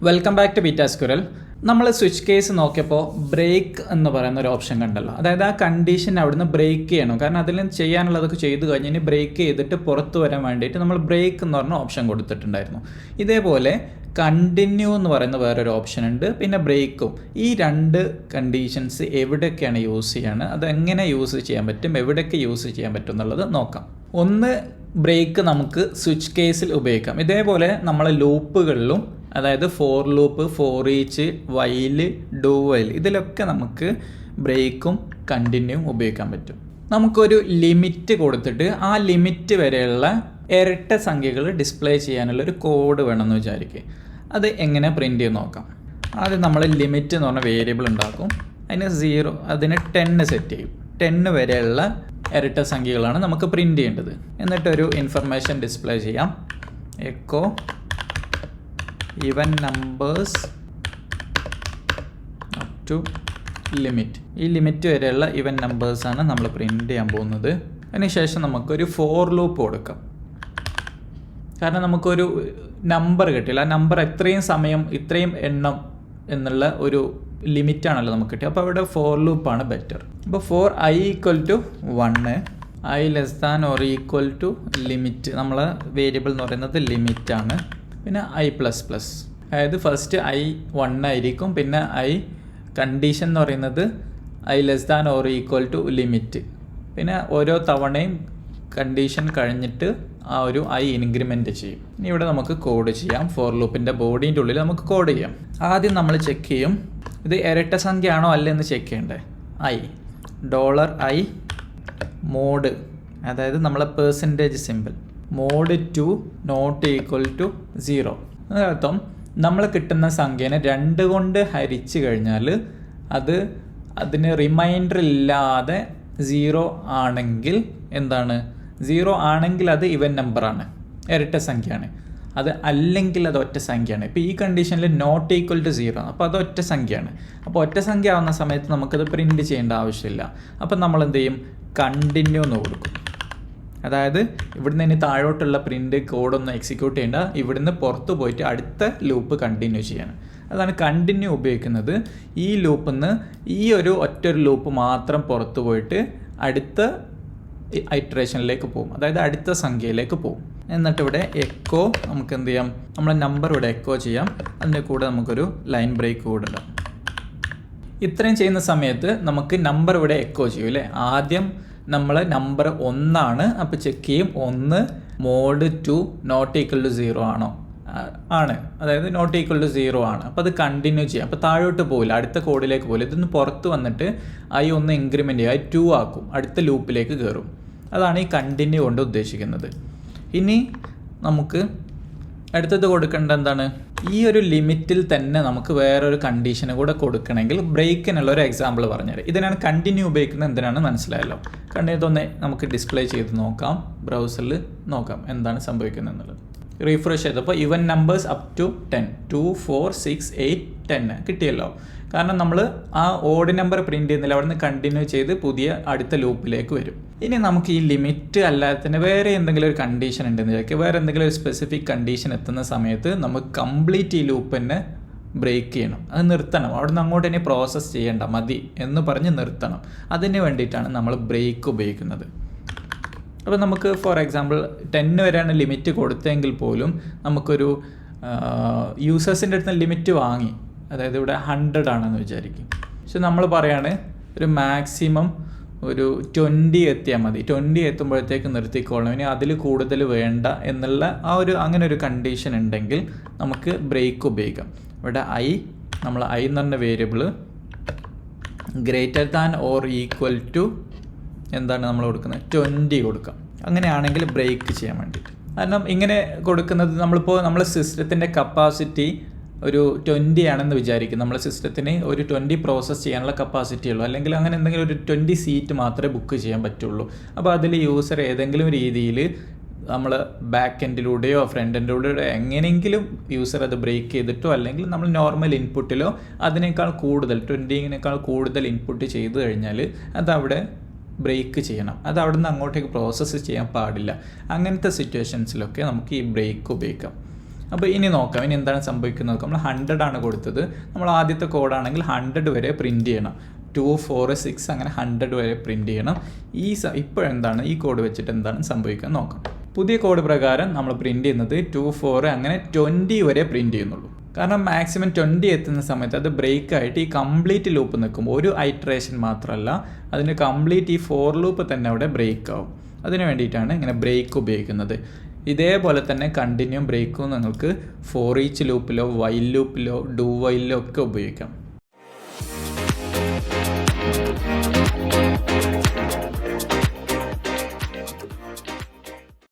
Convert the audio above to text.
Welcome back to beta squirrel. നമ്മൾ switch case നോക്കിയപ്പോൾ break എന്ന് പറയുന്ന ഒരു ഓപ്ഷൻ കണ്ടല്ലോ. അതായത് ആ കണ്ടീഷൻ അവിടുന്ന് ബ്രേക്ക് ചെയ്യണം. കാരണം അതിൽ ചെയ്യാനുള്ളതൊക്കെ ചെയ്തു കഴിഞ്ഞ് ഇനി ബ്രേക്ക് ചെയ്തിട്ട് പുറത്ത് വരാൻ വേണ്ടിയിട്ട് നമ്മൾ ബ്രേക്ക് എന്ന് പറഞ്ഞ ഓപ്ഷൻ കൊടുത്തിട്ടുണ്ടായിരുന്നു. ഇതേപോലെ കണ്ടിന്യൂ എന്ന് പറയുന്ന വേറൊരു ഓപ്ഷൻ ഉണ്ട്, പിന്നെ ബ്രേക്കും. ഈ രണ്ട് കണ്ടീഷൻസ് എവിടെയൊക്കെയാണ് യൂസ് ചെയ്യാണ്, അതെങ്ങനെ യൂസ് ചെയ്യാൻ പറ്റും, എവിടെയൊക്കെ യൂസ് ചെയ്യാൻ പറ്റും എന്നുള്ളത് നോക്കാം. ഒന്ന്, ബ്രേക്ക് നമുക്ക് സ്വിച്ച് കേസിൽ ഉപയോഗിക്കാം. ഇതേപോലെ നമ്മളെ ലൂപ്പുകളിലും, അതായത് for loop, for each, while, do while, ഇതിലൊക്കെ നമുക്ക് ബ്രേക്കും കണ്ടിന്യൂവും ഉപയോഗിക്കാൻ പറ്റും. നമുക്കൊരു ലിമിറ്റ് കൊടുത്തിട്ട് ആ ലിമിറ്റ് വരെയുള്ള ഇരട്ട സംഖ്യകൾ ഡിസ്പ്ലേ ചെയ്യാനുള്ളൊരു കോഡ് വേണമെന്ന് വിചാരിക്കുക. അത് എങ്ങനെ പ്രിൻ്റ് ചെയ്ത് നോക്കാം. ആദ്യം നമ്മൾ ലിമിറ്റ് എന്ന് പറഞ്ഞ വേരിയബിൾ ഉണ്ടാക്കും. അതിന് 10 സെറ്റ് ചെയ്യും. 10 വരെയുള്ള ഇരട്ട സംഖ്യകളാണ് നമുക്ക് പ്രിൻ്റ് ചെയ്യേണ്ടത്. എന്നിട്ടൊരു ഇൻഫർമേഷൻ ഡിസ്പ്ലേ ചെയ്യാം. Echo even numbers up to limit. ഈ ലിമിറ്റ് വരെയുള്ള ഈവൻ നമ്പേഴ്സാണ് നമ്മൾ പ്രിൻ്റ് ചെയ്യാൻ പോകുന്നത്. അതിനുശേഷം നമുക്കൊരു ഫോർ ലൂപ്പ് കൊടുക്കാം. കാരണം നമുക്കൊരു നമ്പർ കിട്ടില്ല. ആ നമ്പർ എത്രയും സമയം, ഇത്രയും എണ്ണം എന്നുള്ള ഒരു ലിമിറ്റാണല്ലോ നമുക്ക് കിട്ടിയത്. അപ്പോൾ അവിടെ ഫോർ ലൂപ്പാണ് ബെറ്റർ. അപ്പോൾ ഫോർ i = 1, i <= ലിമിറ്റ്. നമ്മളെ വേരിയബിൾ എന്ന് പറയുന്നത് ലിമിറ്റാണ്. പിന്നെ i++, അതായത് ഫസ്റ്റ് i 1 ആയിരിക്കും, പിന്നെ i കണ്ടീഷൻ എന്ന് പറയുന്നത് i <= ലിമിറ്റ്. പിന്നെ ഓരോ തവണയും കണ്ടീഷൻ കഴിഞ്ഞിട്ട് ആ ഒരു i ഇൻക്രിമെൻ്റ് ചെയ്യും. ഇനി ഇവിടെ നമുക്ക് കോഡ് ചെയ്യാം. ഫോർ ലൂപ്പിൻ്റെ ബോഡീൻ്റെ ഉള്ളിൽ നമുക്ക് കോഡ് ചെയ്യാം. ആദ്യം നമ്മൾ ചെക്ക് ചെയ്യും, ഇത് ഇരട്ട സംഖ്യ ആണോ അല്ലെന്ന് ചെക്ക് ചെയ്യണ്ടേ. $i മോഡ്, അതായത് നമ്മളെ പെർസെൻറ്റേജ് സിമ്പിൾ, മോഡ് 2 ≠ 0. അതിനർത്ഥം നമ്മൾ കിട്ടുന്ന സംഖ്യനെ 2 കൊണ്ട് ഹരിച്ചു കഴിഞ്ഞാൽ അതിന് റിമൈൻഡർ ഇല്ലാതെ 0 ആണെങ്കിൽ എന്താണ്? 0 ആണെങ്കിൽ അത് ഇവൻ നമ്പറാണ്, ഇരട്ട സംഖ്യയാണ്. അത് അല്ലെങ്കിൽ അത് ഒറ്റ സംഖ്യയാണ്. ഇപ്പോൾ ഈ കണ്ടീഷനിൽ ≠ 0 ആണ്, അപ്പോൾ അത് ഒറ്റ സംഖ്യയാണ്. അപ്പോൾ ഒറ്റ സംഖ്യ ആവുന്ന സമയത്ത് നമുക്കത് പ്രിൻറ്റ് ചെയ്യേണ്ട ആവശ്യമില്ല. അപ്പം നമ്മൾ എന്ത് ചെയ്യും? കണ്ടിന്യൂ എന്ന് കൊടുക്കും. അതായത് ഇവിടുന്ന് ഇനി താഴോട്ടുള്ള പ്രിൻ്റ് കോഡൊന്നും എക്സിക്യൂട്ട് ചെയ്യേണ്ട, ഇവിടുന്ന് പുറത്ത് പോയിട്ട് അടുത്ത ലൂപ്പ് കണ്ടിന്യൂ ചെയ്യണം. അതാണ് കണ്ടിന്യൂ ഉപയോഗിക്കുന്നത്. ഈ ലൂപ്പിൽ നിന്ന് ഈ ഒറ്റൊരു ലൂപ്പ് മാത്രം പുറത്ത് പോയിട്ട് അടുത്ത ഇറ്ററേഷനിലേക്ക് പോകും, അതായത് അടുത്ത സംഖ്യയിലേക്ക് പോകും. എന്നിട്ട് ഇവിടെ എക്കോ നമുക്ക് എന്ത് ചെയ്യാം? നമ്മളെ നമ്പർ ഇവിടെ എക്കോ ചെയ്യാം. അതിൻ്റെ കൂടെ നമുക്കൊരു ലൈൻ ബ്രേക്ക് കൂടെ ഇടാം. ഇത്രയും ചെയ്യുന്ന സമയത്ത് നമുക്ക് നമ്പർ ഇവിടെ എക്കോ ചെയ്യും അല്ലേ. ആദ്യം നമ്മൾ നമ്പർ 1 ആണ്, അപ്പോൾ ചെക്ക് ചെയ്യും 1 മോഡ് 2 ≠ 0 ആണോ? ആണ്, അതായത് ≠ 0 ആണ്. അപ്പോൾ അത് കണ്ടിന്യൂ ചെയ്യാം. അപ്പോൾ താഴോട്ട് പോകില്ല, അടുത്ത കോഡിലേക്ക് പോകില്ല. ഇതൊന്ന് പുറത്ത് വന്നിട്ട് i 1 ഇൻക്രിമെൻ്റ് ചെയ്യും, i 2 ആക്കും, അടുത്ത ലൂപ്പിലേക്ക് കയറും. അതാണ് ഈ കണ്ടിന്യൂ കൊണ്ട് ഉദ്ദേശിക്കുന്നത്. ഇനി നമുക്ക് അടുത്തത് കൊടുക്കേണ്ട എന്താണ്? ഈ ഒരു ലിമിറ്റിൽ തന്നെ നമുക്ക് വേറൊരു കണ്ടീഷന് കൂടെ കൊടുക്കണമെങ്കിൽ ബ്രേക്കിനുള്ള ഒരു എക്സാമ്പിൾ പറഞ്ഞുതരാം. ഇതിനാണ് കണ്ടിന്യൂ ഉപയോഗിക്കുന്നത്, എന്തിനാണ് മനസ്സിലായല്ലോ. കണ്ടിന്യൂ നമുക്ക് ഡിസ്പ്ലേ ചെയ്ത് നോക്കാം, ബ്രൗസറിൽ നോക്കാം എന്താണ് സംഭവിക്കുന്നത് എന്നുള്ളത്. റീഫ്രഷ് ചെയ്തപ്പോൾ ഇവൻ നമ്പേഴ്സ് അപ് ടു 10, 2, 4, 6, 8, 10 കിട്ടിയല്ലോ. കാരണം നമ്മൾ ആ ഓഡ് നമ്പർ പ്രിൻറ്റ് ചെയ്യുന്നില്ല, അവിടെ നിന്ന് കണ്ടിന്യൂ ചെയ്ത് പുതിയ അടുത്ത ലൂപ്പിലേക്ക് വരും. ഇനി നമുക്ക് ഈ ലിമിറ്റ് അല്ലാതെ തന്നെ വേറെ എന്തെങ്കിലും ഒരു കണ്ടീഷൻ ഉണ്ടെന്ന് വിചാരിക്കുക. വേറെ എന്തെങ്കിലും ഒരു സ്പെസിഫിക് കണ്ടീഷൻ എത്തുന്ന സമയത്ത് നമുക്ക് കംപ്ലീറ്റ് ഈ ലൂപ്പ് തന്നെ ബ്രേക്ക് ചെയ്യണം, അത് നിർത്തണം. അവിടെ നിന്ന് അങ്ങോട്ട് ഇനി പ്രോസസ്സ് ചെയ്യേണ്ട, മതി എന്ന് പറഞ്ഞ് നിർത്തണം. അതിന് വേണ്ടിയിട്ടാണ് നമ്മൾ ബ്രേക്ക് ഉപയോഗിക്കുന്നത്. അപ്പോൾ നമുക്ക് ഫോർ എക്സാമ്പിൾ 10 വരെയാണ് ലിമിറ്റ് കൊടുത്തെങ്കിൽ പോലും നമുക്കൊരു യൂസേഴ്സിൻ്റെ അടുത്ത് ലിമിറ്റ് വാങ്ങി, അതായത് ഇവിടെ 100 ആണെന്ന് വിചാരിക്കും. പക്ഷെ നമ്മൾ പറയാണ് ഒരു മാക്സിമം ഒരു 20 എത്തിയാൽ മതി, 20 എത്തുമ്പോഴത്തേക്ക് നിർത്തിക്കോളണം, ഇനി അതിൽ കൂടുതൽ വേണ്ട എന്നുള്ള അങ്ങനെ ഒരു കണ്ടീഷൻ ഉണ്ടെങ്കിൽ നമുക്ക് ബ്രേക്ക് ഉപയോഗിക്കാം. ഇവിടെ നമ്മൾ i എന്ന് പറഞ്ഞ വേരിയബിൾ > എന്താണ് നമ്മൾ കൊടുക്കുന്നത്? 20 കൊടുക്കാം. അങ്ങനെയാണെങ്കിൽ ബ്രേക്ക് ചെയ്യാൻ വേണ്ടിയിട്ട്. കാരണം ഇങ്ങനെ കൊടുക്കുന്നത് നമ്മളെ സിസ്റ്റത്തിൻ്റെ കപ്പാസിറ്റി ഒരു 20 ആണെന്ന് വിചാരിക്കും. നമ്മളെ സിസ്റ്റത്തിന് ഒരു 20 പ്രോസസ്സ് ചെയ്യാനുള്ള കപ്പാസിറ്റി ഉള്ളൂ, അല്ലെങ്കിൽ അങ്ങനെ എന്തെങ്കിലും ഒരു 20 സീറ്റ് മാത്രമേ ബുക്ക് ചെയ്യാൻ പറ്റുള്ളൂ. അപ്പോൾ അതിൽ യൂസർ ഏതെങ്കിലും രീതിയിൽ നമ്മൾ ബാക്ക് എൻഡിലൂടെയോ ഫ്രണ്ട് എൻഡിലൂടെയോ എങ്ങനെയെങ്കിലും യൂസർ അത് ബ്രേക്ക് ചെയ്തിട്ടോ, അല്ലെങ്കിൽ നമ്മൾ നോർമൽ ഇൻപുട്ടിലോ അതിനേക്കാൾ കൂടുതൽ 20 കൂടുതൽ ഇൻപുട്ട് ചെയ്ത് കഴിഞ്ഞാൽ അതവിടെ ബ്രേക്ക് ചെയ്യണം. അത് അവിടെ നിന്ന് അങ്ങോട്ടേക്ക് പ്രോസസ്സ് ചെയ്യാൻ പാടില്ല. അങ്ങനത്തെ സിറ്റുവേഷൻസിലൊക്കെ നമുക്ക് ഈ ബ്രേക്ക് ഉപയോഗിക്കാം. അപ്പോൾ ഇനി നോക്കാം, ഇനി എന്താണ് സംഭവിക്കുന്നത് നോക്കാം. നമ്മൾ 100 ആണ് കൊടുത്തത്. നമ്മൾ ആദ്യത്തെ കോഡാണെങ്കിൽ 100 വരെ പ്രിൻറ്റ് ചെയ്യണം. 2, 4, 6 അങ്ങനെ 100 വരെ പ്രിൻറ്റ് ചെയ്യണം. ഇപ്പോഴെന്താണ് ഈ കോഡ് വെച്ചിട്ട് എന്താണ് സംഭവിക്കുക നോക്കാം. പുതിയ കോഡ് പ്രകാരം നമ്മൾ പ്രിൻറ്റ് ചെയ്യുന്നത് 2, 4 അങ്ങനെ 20 വരെ പ്രിൻറ്റ് ചെയ്യുന്നുള്ളൂ. കാരണം മാക്സിമം 20 എത്തുന്ന സമയത്ത് അത് ബ്രേക്ക് ആയിട്ട് ഈ കംപ്ലീറ്റ് ലൂപ്പ് നിൽക്കും. ഒരു ഐറ്ററേഷൻ മാത്രമല്ല, അതിന് കംപ്ലീറ്റ് ഈ ഫോർ ലൂപ്പ് തന്നെ അവിടെ ബ്രേക്ക് ആവും. അതിന് വേണ്ടിയിട്ടാണ് ഇങ്ങനെ ബ്രേക്ക് ഉപയോഗിക്കുന്നത്. ഇതേപോലെ തന്നെ കണ്ടിന്യൂ ബ്രേക്കും നിങ്ങൾക്ക് ഫോർ ഈച്ച് ലൂപ്പിലോ വൈൽ ലൂപ്പിലോ ഡു വൈലിലോ ഒക്കെ ഉപയോഗിക്കാം.